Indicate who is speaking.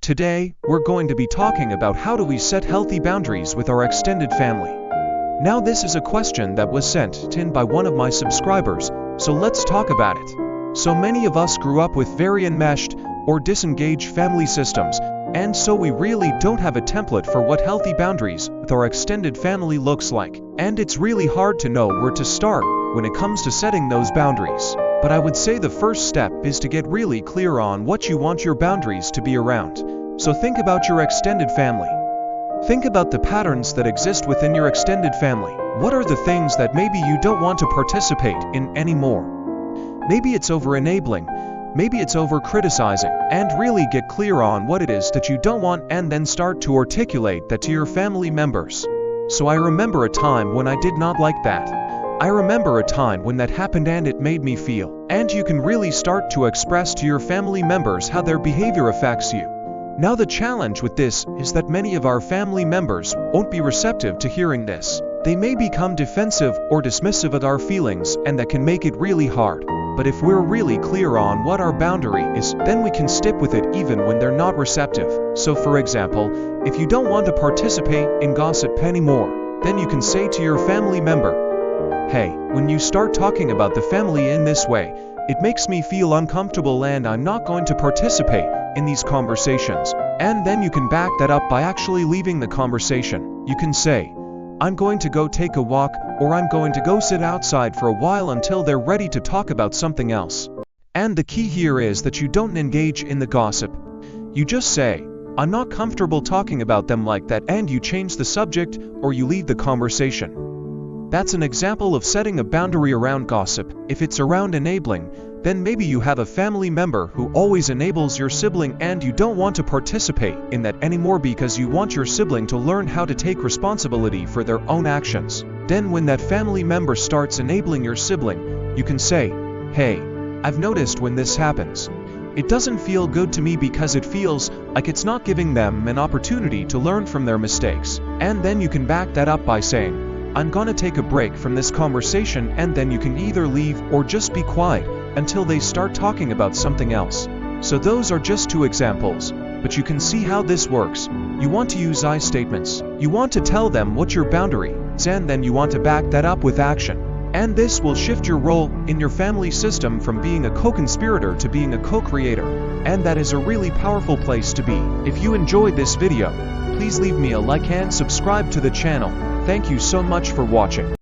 Speaker 1: Today, we're going to be talking about how do we set healthy boundaries with our extended family. Now this is a question that was sent in by one of my subscribers, so let's talk about it. So many of us grew up with very enmeshed or disengaged family systems, and so we really don't have a template for what healthy boundaries with our extended family looks like. And it's really hard to know where to start when it comes to setting those boundaries. But I would say the first step is to get really clear on what you want your boundaries to be around. So think about your extended family. Think about the patterns that exist within your extended family. What are the things that maybe you don't want to participate in anymore? Maybe it's over-enabling, maybe it's over-criticizing, and really get clear on what it is that you don't want and then start to articulate that to your family members. So I remember a time when I did not like that. I remember a time when that happened and it made me feel. And you can really start to express to your family members how their behavior affects you. Now the challenge with this is that many of our family members won't be receptive to hearing this. They may become defensive or dismissive of our feelings, and that can make it really hard. But if we're really clear on what our boundary is, then we can stick with it even when they're not receptive. So for example, if you don't want to participate in gossip anymore, then you can say to your family member, "Hey, when you start talking about the family in this way, it makes me feel uncomfortable and I'm not going to participate in these conversations." And then you can back that up by actually leaving the conversation. You can say, "I'm going to go take a walk," or "I'm going to go sit outside for a while until they're ready to talk about something else." And the key here is that you don't engage in the gossip. You just say, "I'm not comfortable talking about them like that," and you change the subject or you leave the conversation. That's an example of setting a boundary around gossip. If it's around enabling, then maybe you have a family member who always enables your sibling and you don't want to participate in that anymore because you want your sibling to learn how to take responsibility for their own actions. Then when that family member starts enabling your sibling, you can say, "Hey, I've noticed when this happens, it doesn't feel good to me because it feels like it's not giving them an opportunity to learn from their mistakes." And then you can back that up by saying, "I'm gonna take a break from this conversation," and then you can either leave or just be quiet until they start talking about something else. So those are just two examples, but you can see how this works. You want to use I statements. You want to tell them what your boundary is, and then you want to back that up with action. And this will shift your role in your family system from being a co-conspirator to being a co-creator. And that is a really powerful place to be. If you enjoyed this video, please leave me a like and subscribe to the channel. Thank you so much for watching.